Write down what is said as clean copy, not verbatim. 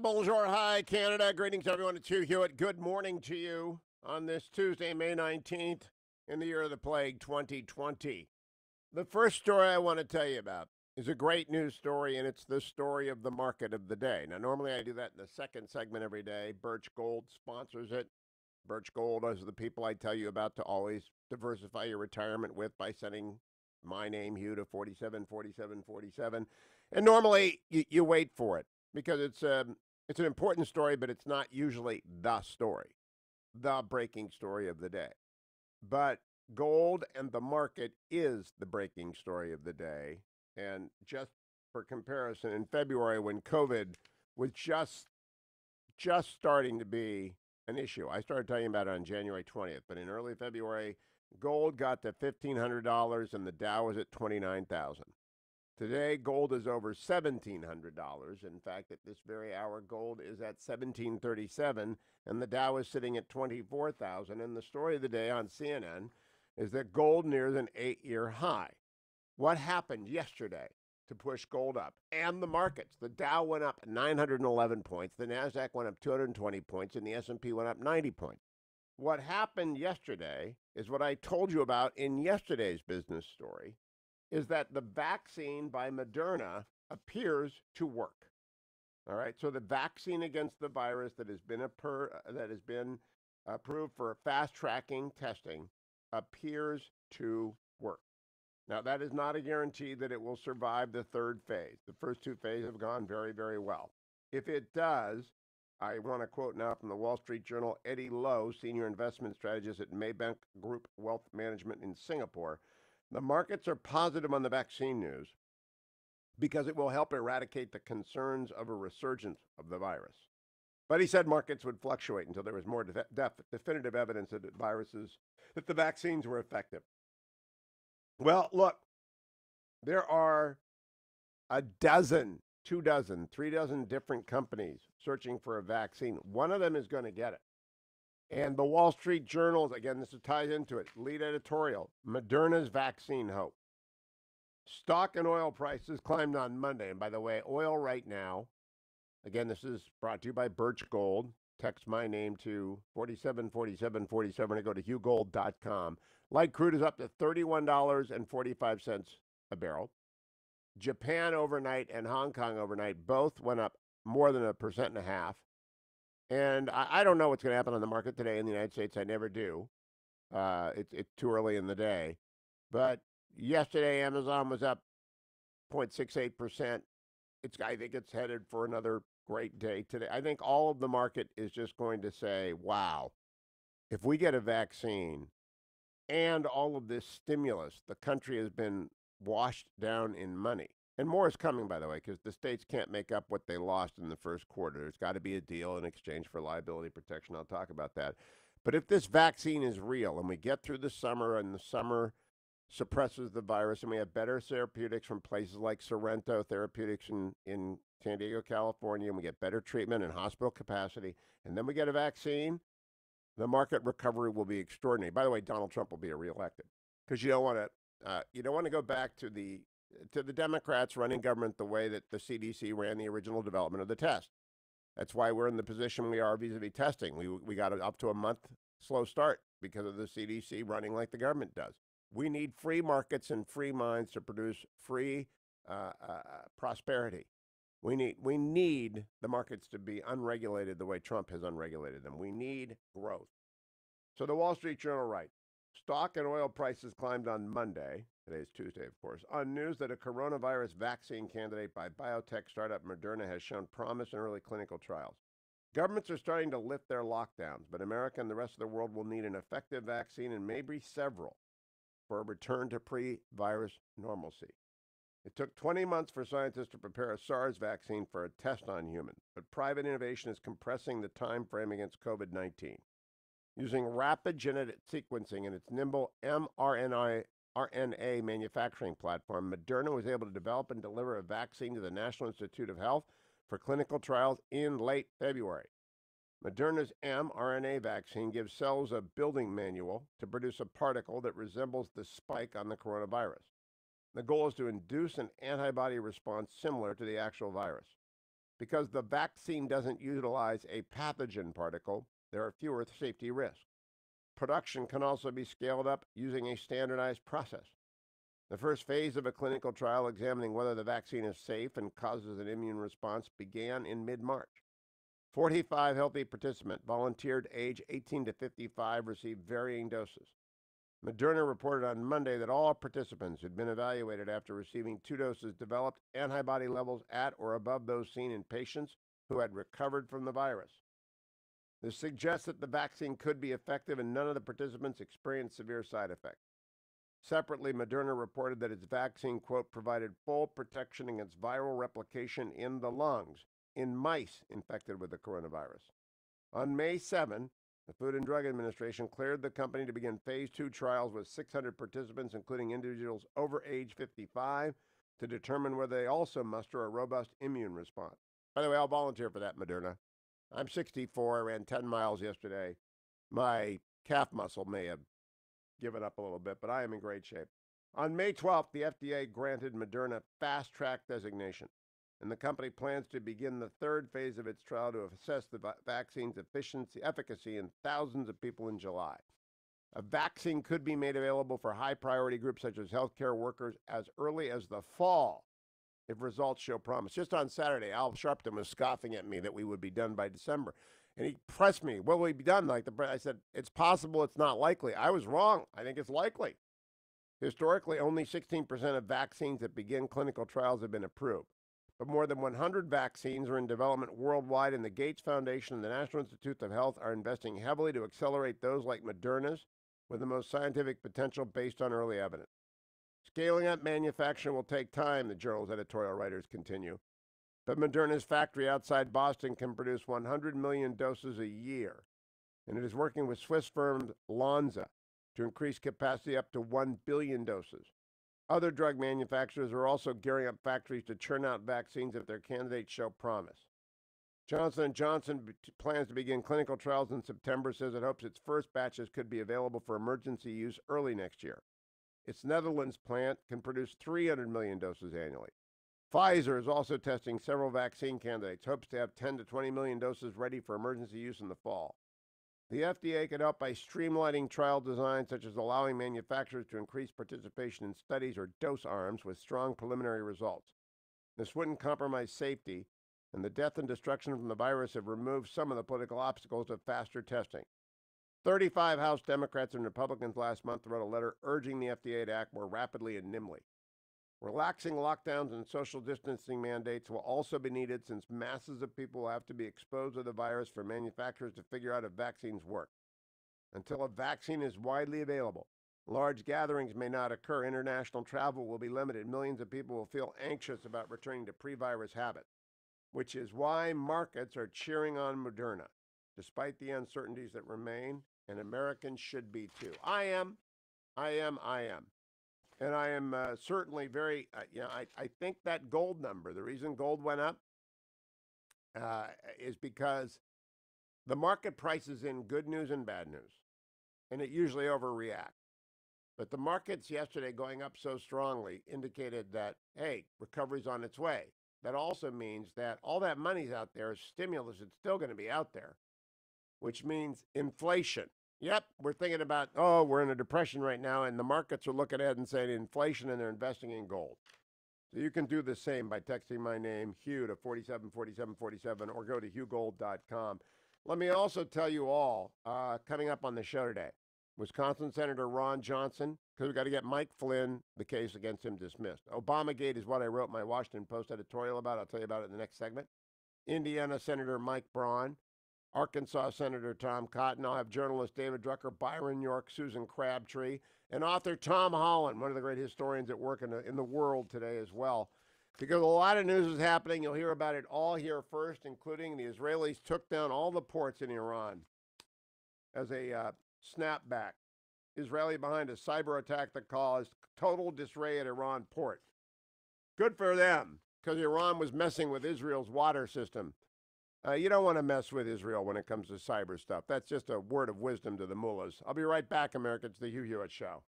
Bonjour, hi, Canada. Greetings, everyone. It's Hugh Hewitt. Good morning to you on this Tuesday, May 19th, in the year of the plague, 2020. The first story I want to tell you about is a great news story, and it's the story of the market of the day. Now, normally I do that in the second segment every day. Birch Gold sponsors it. Birch Gold is the people I tell you about to always diversify your retirement with by sending my name, Hugh, to 474747. And normally you wait for it because it's an important story, but it's not usually the story, the breaking story of the day. But gold and the market is the breaking story of the day. And just for comparison, in February, when COVID was just starting to be an issue, I started talking about it on January 20th. But in early February, gold got to $1,500 and the Dow was at 29,000. Today, gold is over $1,700. In fact, at this very hour, gold is at 1737, and the Dow is sitting at 24,000. And the story of the day on CNN is that gold nears an 8-year high. What happened yesterday to push gold up? And the markets. The Dow went up 911 points, the Nasdaq went up 220 points, and the S&P went up 90 points. What happened yesterday is what I told you about in yesterday's business story, is that the vaccine by Moderna appears to work. All right, so the vaccine against the virus that has been approved for fast tracking testing appears to work. Now, that is not a guarantee that it will survive the third phase. The first two phases have gone very, very well. If it does, I want to quote now from the Wall Street Journal, Eddie Lowe, senior investment strategist at Maybank Group Wealth Management in Singapore. The markets are positive on the vaccine news because it will help eradicate the concerns of a resurgence of the virus. But he said markets would fluctuate until there was more definitive evidence that the vaccines were effective. Well, look, there are a dozen, 2 dozen, 3 dozen different companies searching for a vaccine. One of them is going to get it. And the Wall Street Journal, again, this ties into it, lead editorial, Moderna's vaccine hope. Stock and oil prices climbed on Monday. And by the way, oil right now, again, this is brought to you by Birch Gold. Text my name to 474747 to go to hughgold.com. Light crude is up to $31.45 a barrel. Japan overnight and Hong Kong overnight both went up more than 1.5%. And I don't know what's going to happen on the market today in the United States. I never do. It's too early in the day. But yesterday, Amazon was up 0.68%. I think it's headed for another great day today. I think all of the market is just going to say, wow, if we get a vaccine and all of this stimulus, the country has been washed down in money. And more is coming, by the way, because the states can't make up what they lost in the first quarter. There's got to be a deal in exchange for liability protection. I'll talk about that. But if this vaccine is real and we get through the summer and the summer suppresses the virus and we have better therapeutics from places like Sorrento Therapeutics in San Diego, California, and we get better treatment and hospital capacity, and then we get a vaccine, the market recovery will be extraordinary. By the way, Donald Trump will be reelected because you don't want to go back to the Democrats running government the way that the CDC ran the original development of the test. That's why we're in the position we are vis-a-vis testing. We got up to a month slow start because of the CDC running like the government does. We need free markets and free minds to produce free prosperity. We need the markets to be unregulated the way Trump has unregulated them. We need growth. So the Wall Street Journal writes, stock and oil prices climbed on Monday, today's Tuesday, of course, on news that a coronavirus vaccine candidate by biotech startup Moderna has shown promise in early clinical trials. Governments are starting to lift their lockdowns, but America and the rest of the world will need an effective vaccine and maybe several for a return to pre-virus normalcy. It took 20 months for scientists to prepare a SARS vaccine for a test on humans, but private innovation is compressing the time frame against COVID-19. Using rapid genetic sequencing and its nimble mRNA manufacturing platform, Moderna was able to develop and deliver a vaccine to the National Institute of Health for clinical trials in late February. Moderna's mRNA vaccine gives cells a building manual to produce a particle that resembles the spike on the coronavirus. The goal is to induce an antibody response similar to the actual virus. Because the vaccine doesn't utilize a pathogen particle, there are fewer safety risks. Production can also be scaled up using a standardized process. The first phase of a clinical trial examining whether the vaccine is safe and causes an immune response began in mid-March. 45 healthy participants, volunteered age 18 to 55, received varying doses. Moderna reported on Monday that all participants who'd been evaluated after receiving 2 doses developed antibody levels at or above those seen in patients who had recovered from the virus. This suggests that the vaccine could be effective and none of the participants experienced severe side effects. Separately, Moderna reported that its vaccine, quote, provided full protection against viral replication in the lungs in mice infected with the coronavirus. On May 7, the Food and Drug Administration cleared the company to begin phase 2 trials with 600 participants, including individuals over age 55, to determine whether they also muster a robust immune response. By the way, I'll volunteer for that, Moderna. I'm 64. I ran 10 miles yesterday. My calf muscle may have given up a little bit, but I am in great shape. On May 12th, the FDA granted Moderna Fast Track designation, and the company plans to begin the third phase of its trial to assess the vaccine's efficacy in thousands of people in July. A vaccine could be made available for high-priority groups such as healthcare workers as early as the fall if results show promise. Just on Saturday, Al Sharpton was scoffing at me that we would be done by December. And he pressed me, will we be done? I said, it's possible, it's not likely. I was wrong. I think it's likely. Historically, only 16% of vaccines that begin clinical trials have been approved. But more than 100 vaccines are in development worldwide, and the Gates Foundation and the National Institutes of Health are investing heavily to accelerate those like Moderna's with the most scientific potential based on early evidence. Scaling up manufacturing will take time, the journal's editorial writers continue. But Moderna's factory outside Boston can produce 100 million doses a year, and it is working with Swiss firm Lonza to increase capacity up to 1 billion doses. Other drug manufacturers are also gearing up factories to churn out vaccines if their candidates show promise. Johnson & Johnson plans to begin clinical trials in September, says it hopes its first batches could be available for emergency use early next year. Its Netherlands plant can produce 300 million doses annually. Pfizer is also testing several vaccine candidates, hopes to have 10 to 20 million doses ready for emergency use in the fall. The FDA could help by streamlining trial design, such as allowing manufacturers to increase participation in studies or dose arms with strong preliminary results. This wouldn't compromise safety, and the death and destruction from the virus have removed some of the political obstacles of faster testing. 35 House Democrats and Republicans last month wrote a letter urging the FDA to act more rapidly and nimbly. Relaxing lockdowns and social distancing mandates will also be needed since masses of people will have to be exposed to the virus for manufacturers to figure out if vaccines work. Until a vaccine is widely available, large gatherings may not occur. International travel will be limited. Millions of people will feel anxious about returning to pre-virus habits, which is why markets are cheering on Moderna, despite the uncertainties that remain, and Americans should be too. I am. And I am certainly very, I think that gold number, the reason gold went up is because the market prices in good news and bad news, and it usually overreacts. But the markets yesterday going up so strongly indicated that, hey, recovery's on its way. That also means that all that money's out there, stimulus, it's still going to be out there, which means inflation. Yep, we're thinking about, we're in a depression right now, and the markets are looking ahead and saying inflation, and they're investing in gold. So you can do the same by texting my name, Hugh, to 474747, or go to hughgold.com. Let me also tell you all, coming up on the show today, Wisconsin Senator Ron Johnson, because we've got to get Mike Flynn, the case against him, dismissed. Obamagate is what I wrote my Washington Post editorial about. I'll tell you about it in the next segment. Indiana Senator Mike Braun, Arkansas Senator Tom Cotton. I'll have journalist David Drucker, Byron York, Susan Crabtree, and author Tom Holland, one of the great historians at work in the world today as well. Because a lot of news is happening. You'll hear about it all here first, including the Israelis took down all the ports in Iran as a snapback. Israeli behind a cyber attack that caused total disarray at Iran port. Good for them, because Iran was messing with Israel's water system. You don't want to mess with Israel when it comes to cyber stuff. That's just a word of wisdom to the mullahs. I'll be right back, America. It's the Hugh Hewitt Show.